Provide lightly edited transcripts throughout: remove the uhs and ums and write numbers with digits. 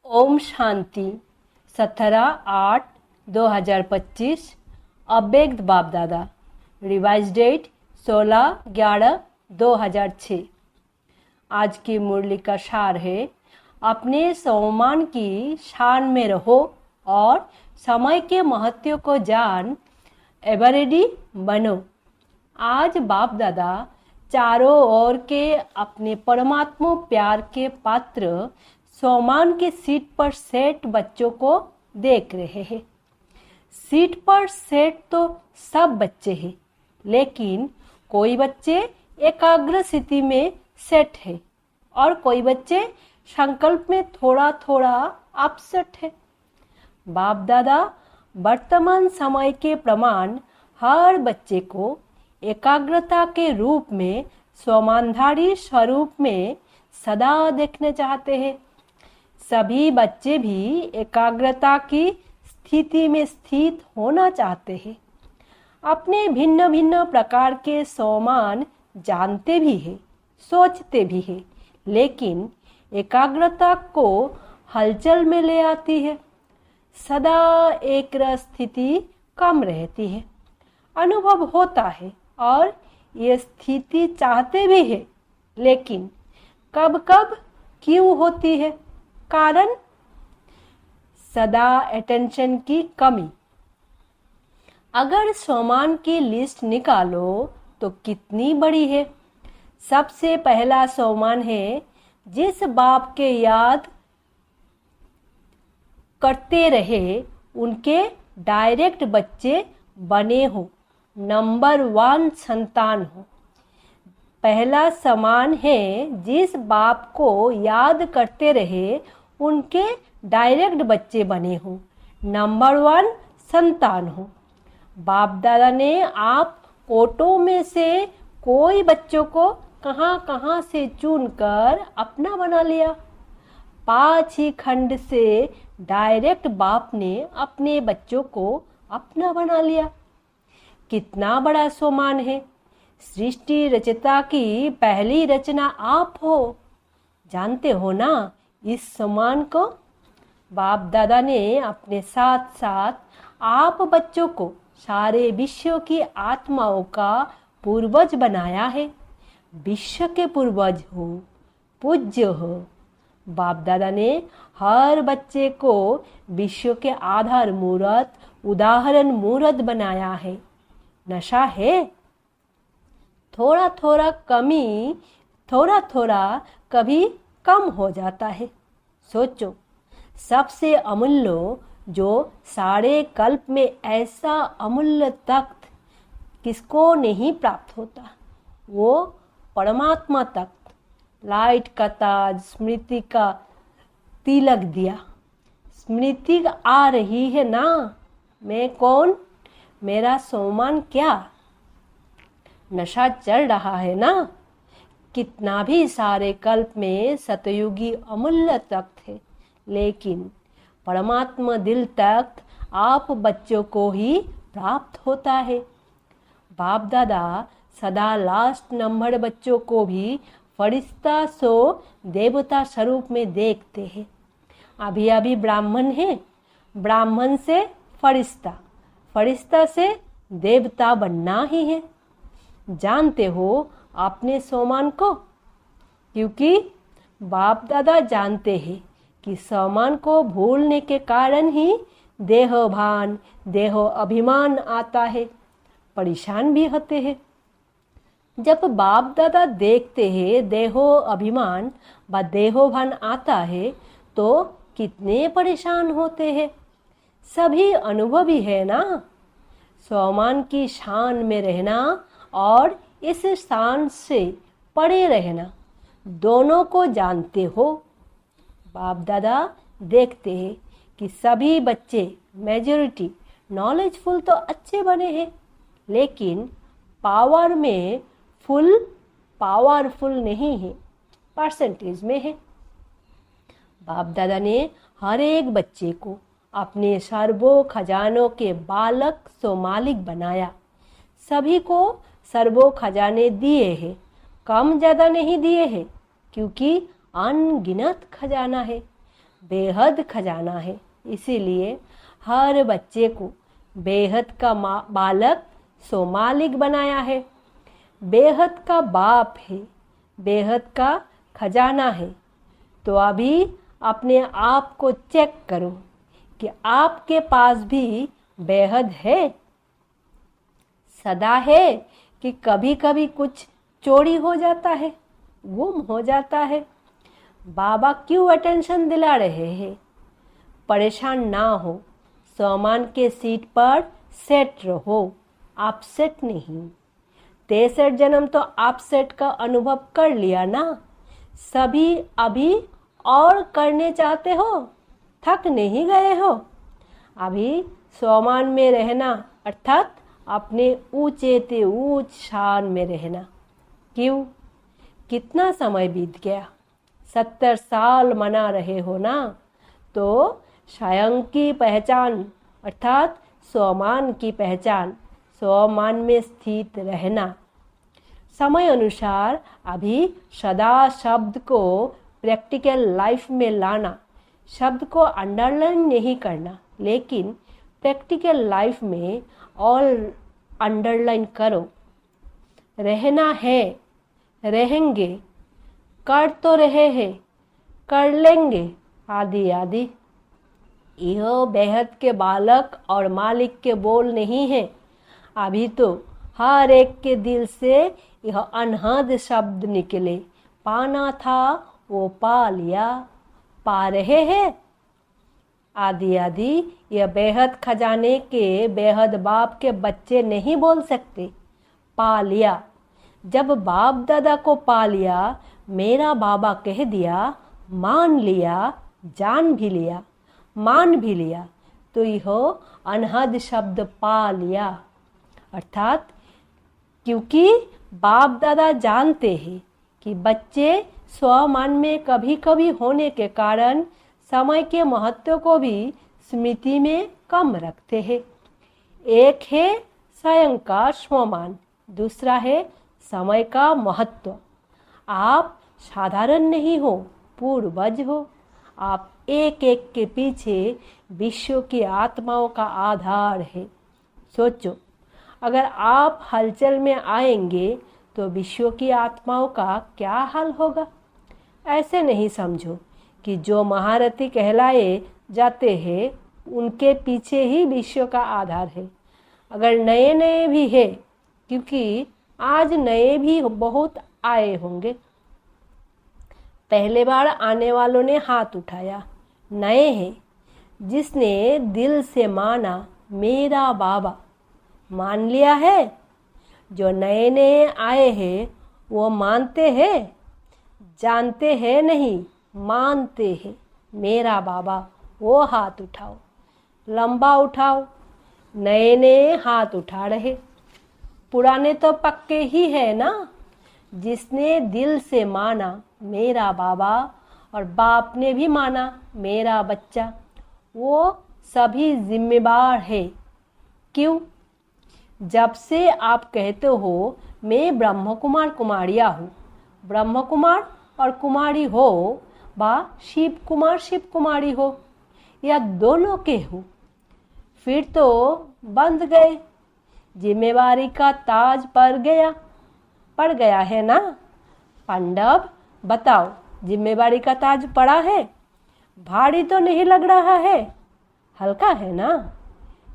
ओम शांति 17/8/2025 अव्यक्त बाप दादा। Revise date 16/11/2006। आज की मुरली का सार है, अपने सम्मान की शान में रहो और समय के महत्व को जान एवरेडी बनो। आज बाप दादा चारों ओर के अपने परमात्मा प्यार के पात्र सम्मान के सीट पर सेट बच्चों को देख रहे हैं। सीट पर सेट तो सब बच्चे हैं, लेकिन कोई बच्चे एकाग्र स्थिति में सेट है और कोई बच्चे संकल्प में थोड़ा थोड़ा अपसेट है। बाप दादा वर्तमान समय के प्रमाण हर बच्चे को एकाग्रता के रूप में स्वमानधारी स्वरूप में सदा देखना चाहते हैं। सभी बच्चे भी एकाग्रता की स्थिति में स्थित होना चाहते हैं। अपने भिन्न भिन्न प्रकार के सम्मान जानते भी हैं, सोचते भी हैं, लेकिन एकाग्रता को हलचल में ले आती है। सदा एक स्थिति कम रहती है, अनुभव होता है और ये स्थिति चाहते भी है, लेकिन कब कब क्यों होती है? कारण सदा अटेंशन की कमी। अगर सम्मान की लिस्ट निकालो तो कितनी बड़ी है। सबसे पहला सम्मान है जिस बाप के याद करते रहे उनके डायरेक्ट बच्चे बने हो, नंबर 1 संतान हो। पहला सम्मान है जिस बाप को याद करते रहे उनके डायरेक्ट बच्चे बने हो, नंबर 1 संतान हो। बाप दादा ने आप कोटों में से कोई बच्चों को कहां कहां से चुनकर अपना बना लिया। 5 ही खंड से डायरेक्ट बाप ने अपने बच्चों को अपना बना लिया। कितना बड़ा सम्मान है। सृष्टि रचयिता की पहली रचना आप हो, जानते हो ना इस सम्मान को। बाप दादा ने अपने साथ साथ आप बच्चों को सारे विश्व की आत्माओं का पूर्वज बनाया है। विश्व के पूर्वज हो, पूज्य हो। बाप दादा ने हर बच्चे को विश्व के आधार मूर्त, उदाहरण मूर्त बनाया है। नशा है, थोड़ा थोड़ा कमी, थोड़ा थोड़ा कभी कम हो जाता है। सोचो, सबसे अमूल्य जो सारे कल्प में ऐसा अमूल्य तख्त किसको नहीं प्राप्त होता, वो परमात्मा तख्त। लाइट का ताज, स्मृति का तिलक दिया। स्मृति आ रही है ना, मैं कौन, मेरा सम्मान क्या। नशा चल रहा है ना। कितना भी सारे कल्प में सतयुगी अमूल्य तख्त है, लेकिन परमात्मा दिल तख्त आप बच्चों को ही प्राप्त होता है। बाप दादा सदा लास्ट नंबर बच्चों को भी फरिश्ता सो देवता स्वरूप में देखते हैं। अभी अभी ब्राह्मण है, ब्राह्मण से फरिश्ता, फरिश्ता से देवता बनना ही है। जानते हो अपने सम्मान को, क्योंकि बाप दादा जानते हैं कि सम्मान को भूलने के कारण ही देह भान, देह अभिमान आता है, परेशान भी होते हैं। जब बाप दादा देखते हैं देहो अभिमान व देहो भान आता है तो कितने परेशान होते हैं। सभी अनुभवी है ना। सम्मान की शान में रहना और इस स्थान से परे रहना, दोनों को जानते हो। बाप दादा देखते हैं कि सभी बच्चे मेजॉरिटी नॉलेजफुल तो अच्छे बने हैं, लेकिन पावर में पावरफुल नहीं है, परसेंटेज में है। बाप दादा ने हर एक बच्चे को अपने सर्वो खजानों के बालक सो मालिक बनाया। सभी को सर्वो खजाने दिए हैं, कम ज़्यादा नहीं दिए हैं, क्योंकि अनगिनत खजाना है। बेहद खजाना है। इसीलिए हर बच्चे को बेहद का बालक सो मालिक बनाया है। बेहद का बाप है, बेहद का खजाना है। तो अभी अपने आप को चेक करो कि आपके पास भी बेहद है। सदा है कि कभी कभी कुछ चोरी हो जाता है, गुम हो जाता है। बाबा क्यों अटेंशन दिला रहे हैं? परेशान ना हो, सामान के सीट पर सेट रहो, अपसेट नहीं। 63 जन्म तो अपसेट का अनुभव कर लिया ना। सभी अभी और करने चाहते हो, थक नहीं गए हो? अभी सामान में रहना अर्थात अपने ऊंचे ते ऊंच शान में रहना। क्यों? कितना समय बीत गया, 70 साल मना रहे हो ना। तो स्वयं की पहचान अर्थात स्वमान की पहचान, स्वमान में स्थित रहना। समय अनुसार अभी सदा शब्द को प्रैक्टिकल लाइफ में लाना। शब्द को अंडरलाइन नहीं करना, लेकिन प्रैक्टिकल लाइफ में ऑल अंडरलाइन करो। रहना है, रहेंगे, कर तो रहे हैं, कर लेंगे, आदि आदि। यह बेहद के बालक और मालिक के बोल नहीं है। अभी तो हर एक के दिल से यह अनहद शब्द निकले, पाना था वो पा लिया, पा रहे हैं, आदि आदि। यह बेहद खजाने के बेहद बाप के बच्चे नहीं बोल सकते। पा लिया, जब बाप दादा को पा लिया, मेरा बाबा कह दिया, मान लिया, जान भी लिया, मान भी लिया, तो यह अनहद शब्द पा लिया। अर्थात क्योंकि बाप दादा जानते हैं कि बच्चे स्वमान में कभी कभी होने के कारण समय के महत्व को भी स्मृति में कम रखते हैं। एक है स्वयं का स्वमान, दूसरा है समय का महत्व। आप साधारण नहीं हो, पूर्वज हो। आप एक एक के पीछे विश्व की आत्माओं का आधार है। सोचो, अगर आप हलचल में आएंगे तो विश्व की आत्माओं का क्या हाल होगा? ऐसे नहीं समझो कि जो महारथी कहलाए जाते हैं उनके पीछे ही विश्व का आधार है। अगर नए नए भी है, क्योंकि आज नए भी बहुत आए होंगे। पहले बार आने वालों ने हाथ उठाया, नए हैं। जिसने दिल से माना मेरा बाबा, मान लिया है। जो नए नए आए हैं वो मानते हैं, जानते हैं नहीं, मानते हैं मेरा बाबा। वो हाथ उठाओ, लंबा उठाओ। नए नए हाथ उठा रहे, पुराने तो पक्के ही है ना। जिसने दिल से माना मेरा बाबा और बाप ने भी माना मेरा बच्चा, वो सभी जिम्मेदार है। क्यों? जब से आप कहते हो मैं ब्रह्म कुमार कुमारिया हूँ, ब्रह्म कुमार और कुमारी हो, बा शिव कुमार शिव कुमारी हो, या दोनों के हो, फिर तो बंध गए। जिम्मेवारी का ताज पड़ गया है ना। पांडव बताओ, जिम्मेवारी का ताज पड़ा है? भारी तो नहीं लग रहा है, हल्का है ना।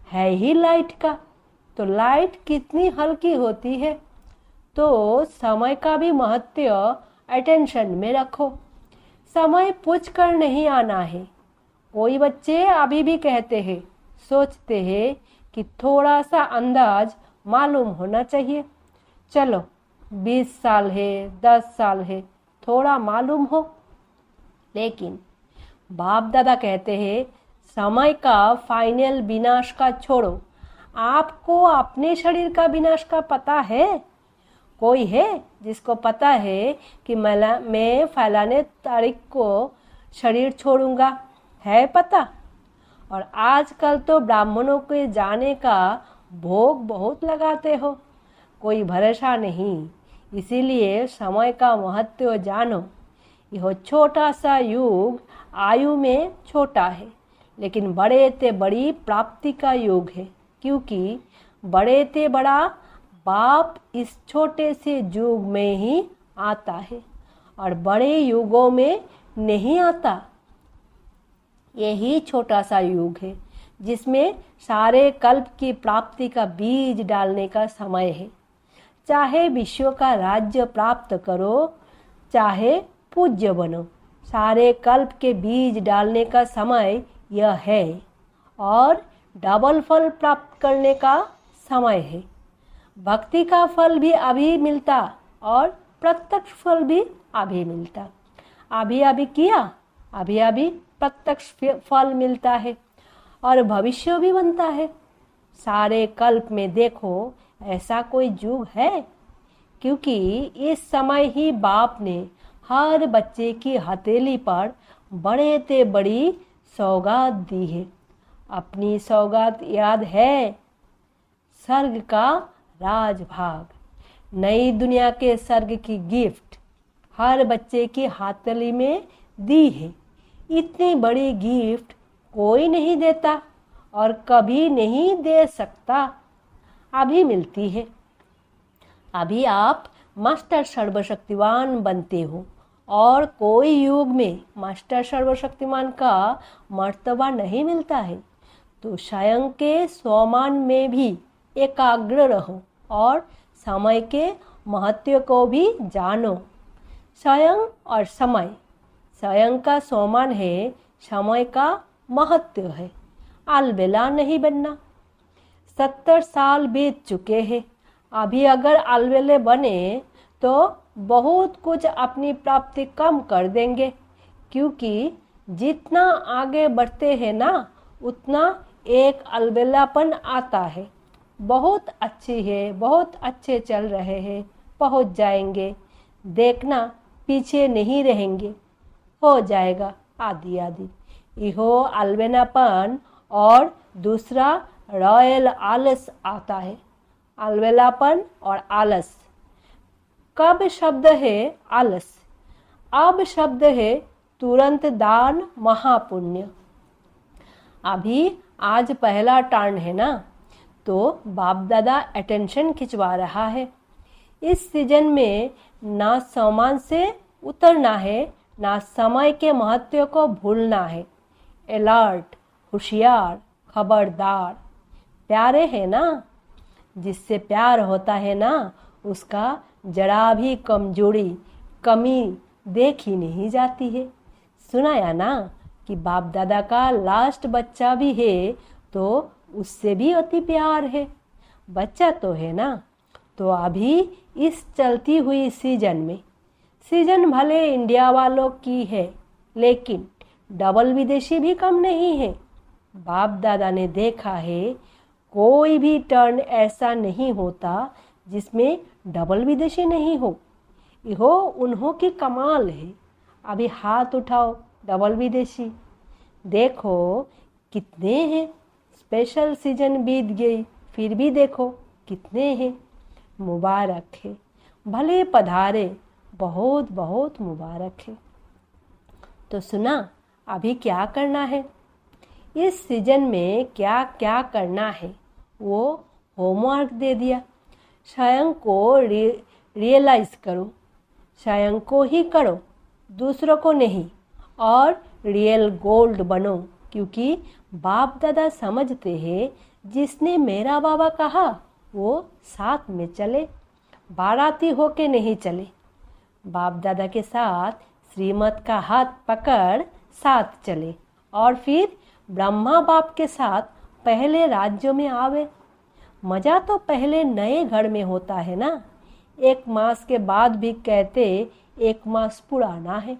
है ही लाइट का, तो लाइट कितनी हल्की होती है। तो समय का भी महत्व अटेंशन में रखो। समय पूछ कर नहीं आना है। कोई बच्चे अभी भी कहते हैं, सोचते हैं कि थोड़ा सा अंदाज मालूम होना चाहिए। चलो 20 साल है, 10 साल है, थोड़ा मालूम हो। लेकिन बाप दादा कहते हैं समय का फाइनल विनाश का छोड़ो, आपको अपने शरीर का विनाश का पता है? कोई है जिसको पता है कि मैं फलाने तारीख को शरीर छोड़ूंगा? है पता? और आजकल तो ब्राह्मणों के जाने का भोग बहुत लगाते हो, कोई भरोसा नहीं। इसीलिए समय का महत्व जानो। यह छोटा सा युग आयु में छोटा है, लेकिन बड़े ते बड़ी प्राप्ति का योग है, क्योंकि बड़े ते बड़ा बाप इस छोटे से युग में ही आता है और बड़े युगों में नहीं आता। यही छोटा सा युग है जिसमें सारे कल्प की प्राप्ति का बीज डालने का समय है। चाहे विश्व का राज्य प्राप्त करो, चाहे पूज्य बनो, सारे कल्प के बीज डालने का समय यह है और डबल फल प्राप्त करने का समय है। भक्ति का फल भी अभी मिलता और प्रत्यक्ष फल भी अभी मिलता। अभी अभी किया, अभी अभी प्रत्यक्ष फल मिलता है और भविष्य भी बनता है। सारे कल्प में देखो ऐसा कोई युग है, क्योंकि इस समय ही बाप ने हर बच्चे की हथेली पर बड़े ते बड़ी सौगात दी है। अपनी सौगात याद है? स्वर्ग का राजभाग, नई दुनिया के स्वर्ग की गिफ्ट हर बच्चे की हथेली में दी है। इतनी बड़ी गिफ्ट कोई नहीं देता और कभी नहीं दे सकता। अभी मिलती है। अभी आप मास्टर सर्वशक्तिमान बनते हो और कोई युग में मास्टर सर्वशक्तिमान का मर्तबा नहीं मिलता है। तो स्वयं के स्वमान में भी एकाग्र रहो और समय के महत्व को भी जानो। स्वयं और समय, स्वयं का स्वमान है, समय का महत्व है। अलबेला नहीं बनना। 70 साल बीत चुके हैं। अभी अगर अलबेले बने तो बहुत कुछ अपनी प्राप्ति कम कर देंगे, क्योंकि जितना आगे बढ़ते हैं ना उतना एक अलबेलापन आता है। बहुत अच्छी है, बहुत अच्छे चल रहे हैं, पहुंच जाएंगे, देखना पीछे नहीं रहेंगे, हो जाएगा आदि आदि। इहो अलबेलापन और दूसरा रॉयल आलस आता है। अलबेलापन और आलस। कब शब्द है आलस, अब शब्द है तुरंत दान महापुण्य। अभी आज पहला टर्न है ना, तो बाप दादा अटेंशन खिंचवा रहा है। इस सीजन में ना सामान से उतरना है, ना समय के महत्व को भूलना है। अलर्ट, होशियार, खबरदार। प्यारे है ना, जिससे प्यार होता है ना उसका जरा भी कमजोरी, कमी देखी नहीं जाती है। सुनाया ना कि बाप दादा का लास्ट बच्चा भी है तो उससे भी अति प्यार है। बच्चा तो है ना, तो अभी इस चलती हुई सीजन में, सीजन भले इंडिया वालों की है लेकिन डबल विदेशी भी कम नहीं है। बाप दादा ने देखा है कोई भी टर्न ऐसा नहीं होता जिसमें डबल विदेशी नहीं हो। यहो उन्हों की कमाल है। अभी हाथ उठाओ डबल विदेशी, देखो कितने हैं। स्पेशल सीजन बीत गई फिर भी देखो कितने हैं। मुबारक है, भले पधारे, बहुत बहुत मुबारक है। तो सुना अभी क्या करना है, इस सीजन में क्या क्या करना है वो होमवर्क दे दिया। स्वयं को रियलाइज करो, स्वयं को ही करो, दूसरों को नहीं, और रियल गोल्ड बनो। क्योंकि बाप दादा समझते हैं जिसने मेरा बाबा कहा वो साथ में चले, बाराती होके नहीं चले। बाप दादा के साथ श्रीमत का हाथ पकड़ साथ चले और फिर ब्रह्मा बाप के साथ पहले राज्यों में आवे। मज़ा तो पहले नए घर में होता है ना। 1 मास के बाद भी कहते 1 मास पुराना है।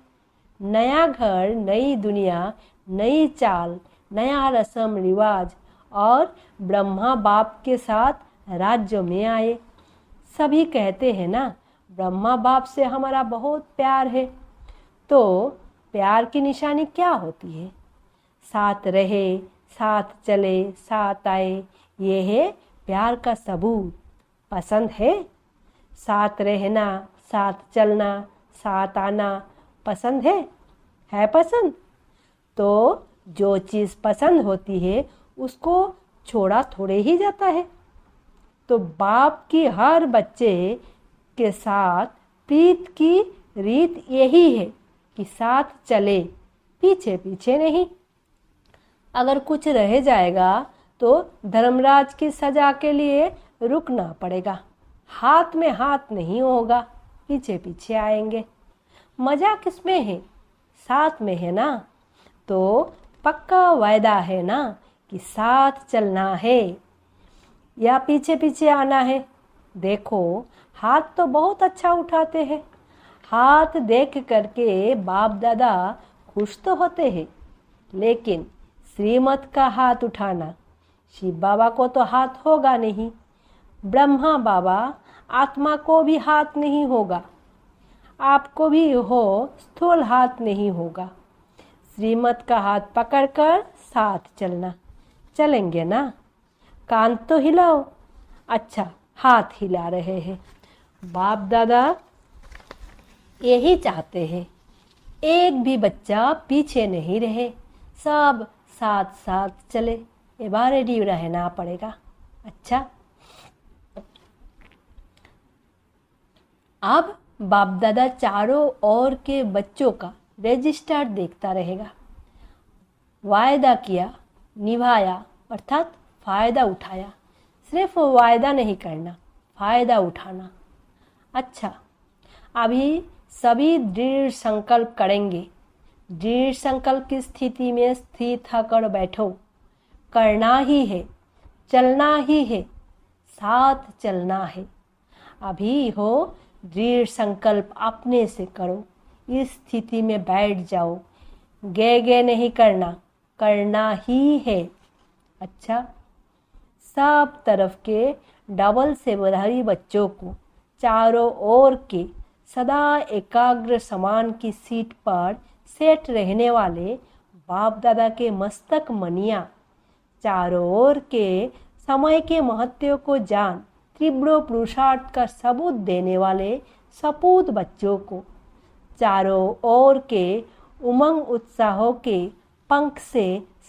नया घर, नई दुनिया, नई चाल, नया रस्म रिवाज, और ब्रह्मा बाप के साथ राज्यों में आए। सभी कहते हैं ना ब्रह्मा बाप से हमारा बहुत प्यार है। तो प्यार की निशानी क्या होती है? साथ रहे, साथ चले, साथ आए, ये है प्यार का सबूत। पसंद है? साथ रहना, साथ चलना, साथ आना पसंद है? है पसंद? तो जो चीज़ पसंद होती है उसको छोड़ा थोड़े ही जाता है। तो बाप की हर बच्चे के साथ प्रीत की रीत यही है कि साथ चले, पीछे पीछे नहीं। अगर कुछ रह जाएगा तो धर्मराज की सजा के लिए रुकना पड़ेगा। हाथ में हाथ नहीं होगा, पीछे पीछे आएंगे। मजा किसमें है? साथ में है ना। तो पक्का वायदा है ना कि साथ चलना है या पीछे पीछे आना है। देखो हाथ तो बहुत अच्छा उठाते हैं। हाथ देख करके बाप दादा खुश तो होते हैं, लेकिन श्रीमत का हाथ उठाना, शिव बाबा को तो हाथ होगा नहीं, ब्रह्मा बाबा आत्मा को भी हाथ नहीं होगा, आपको भी हो स्थूल हाथ नहीं होगा। श्रीमत का हाथ पकड़कर साथ चलना। चलेंगे ना? कान तो हिलाओ। अच्छा, हाथ हिला रहे हैं। बाप दादा यही चाहते हैं, एक भी बच्चा पीछे नहीं रहे, सब साथ साथ चले। ये बार रेडी रहना पड़ेगा। अच्छा, अब बाप दादा चारों ओर के बच्चों का रजिस्टर देखता रहेगा। वायदा किया, निभाया, अर्थात फायदा उठाया। सिर्फ वायदा नहीं करना, फायदा उठाना। अच्छा, अभी सभी दृढ़ संकल्प करेंगे। दृढ़ संकल्प की स्थिति में स्थित होकर बैठो। करना ही है, चलना ही है, साथ चलना है। अभी हो दृढ़ संकल्प अपने से करो। इस स्थिति में बैठ जाओ। गे नहीं करना, करना ही है। अच्छा, सब तरफ के डबल सेवधारी बच्चों को चारों ओर के सदा एकाग्र समान की सीट पर सेट रहने वाले बाप दादा के मस्तक मनिया, चारों ओर के समय के महत्व को जान तीव्र पुरुषार्थ का सबूत देने वाले सपूत बच्चों को, चारों ओर के उमंग उत्साहों के पंख से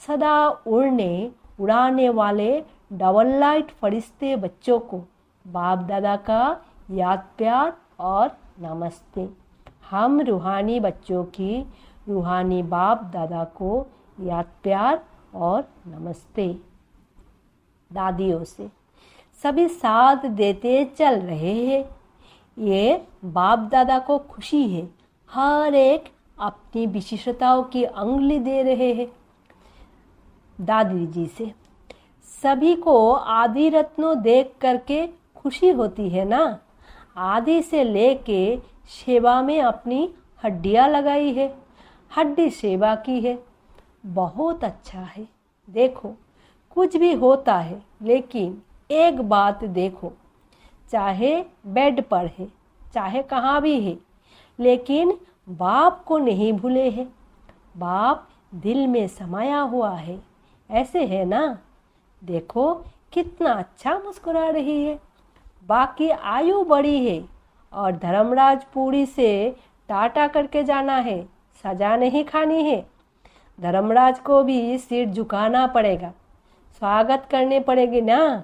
सदा उड़ाने वाले डबल लाइट फरिश्ते बच्चों को बाप दादा का याद प्यार और नमस्ते। हम रूहानी बच्चों की रूहानी बाप दादा को याद प्यार और नमस्ते। दादियों से सभी साथ देते चल रहे हैं। ये बाप दादा को खुशी है, हर एक अपनी विशेषताओं की अंगुली दे रहे हैं। दादी जी से सभी को आदि रत्नों देख करके खुशी होती है ना। आदि से लेके सेवा में अपनी हड्डियां लगाई है, हड्डी सेवा की है। बहुत अच्छा है। देखो कुछ भी होता है, लेकिन एक बात देखो, चाहे बेड पर है, चाहे कहाँ भी है, लेकिन बाप को नहीं भूले हैं। बाप दिल में समाया हुआ है। ऐसे है ना। देखो कितना अच्छा मुस्कुरा रही है। बाकी आयु बड़ी है और धर्मराज पूरी से टाटा करके जाना है, सजा नहीं खानी है। धर्मराज को भी सिर झुकाना पड़ेगा, स्वागत करने पड़ेगी ना,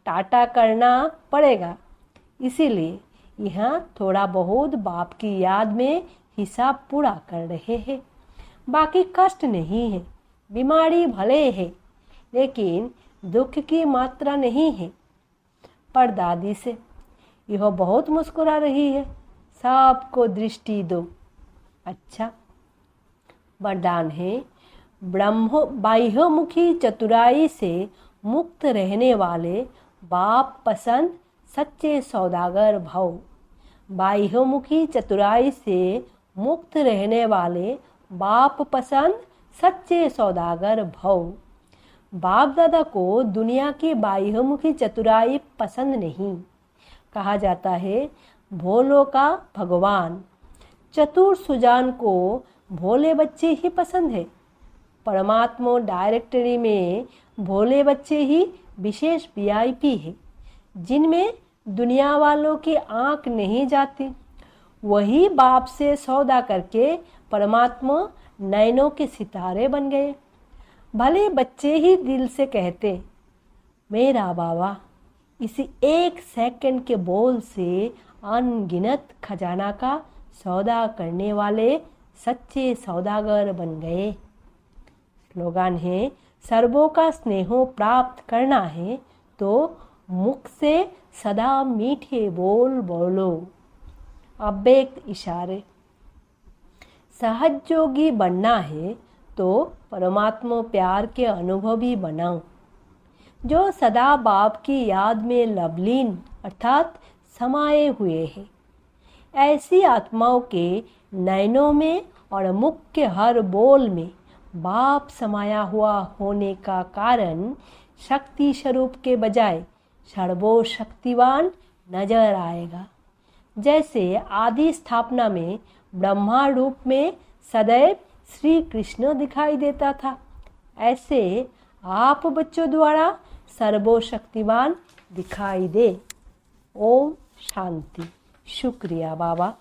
टाटा करना पड़ेगा। इसीलिए यहाँ थोड़ा बहुत बाप की याद में हिसाब पूरा कर रहे हैं। बाकी कष्ट नहीं है, बीमारी भले है, लेकिन दुख की मात्रा नहीं है। पर दादी से यह बहुत मुस्कुरा रही है। सबको दृष्टि दो। अच्छा, वरदान है बाह्यमुखी चतुराई से मुक्त रहने वाले बाप पसंद सच्चे सौदागर भव। बाह्यमुखी चतुराई से मुक्त रहने वाले बाप पसंद सच्चे सौदागर भव। बाप दादा को दुनिया की बाह्यमुखी चतुराई पसंद नहीं। कहा जाता है भोलों का भगवान। चतुर सुजान को भोले बच्चे ही पसंद है। परमात्मा डायरेक्टरी में भोले बच्चे ही विशेष वीआईपी है, जिनमें दुनिया वालों की आंख नहीं जाती। वही बाप से सौदा करके परमात्मा नैनों के सितारे बन गए। भले बच्चे ही दिल से कहते, मेरा बाबा इसी 1 सेकंड के बोल से अनगिनत खजाना का सौदा करने वाले सच्चे सौदागर बन गए। स्लोगन है, सर्वों का स्नेहो प्राप्त करना है तो मुख से सदा मीठे बोल बोलो। अव्यक्त इशारे। सहयोगी बनना है तो परमात्मा प्यार के अनुभवी बनाओ, जो सदा बाप की याद में लवलीन अर्थात समाये हुए हैं। ऐसी आत्माओं के नयनों में और मुख के हर बोल में बाप समाया हुआ होने का कारण शक्ति स्वरूप के बजाय सर्वशक्तिवान नजर आएगा। जैसे आदि स्थापना में ब्रह्मा रूप में सदैव श्री कृष्ण दिखाई देता था, ऐसे आप बच्चों द्वारा सर्वशक्तिवान दिखाई दे। ओम शांति। शुक्रिया बाबा।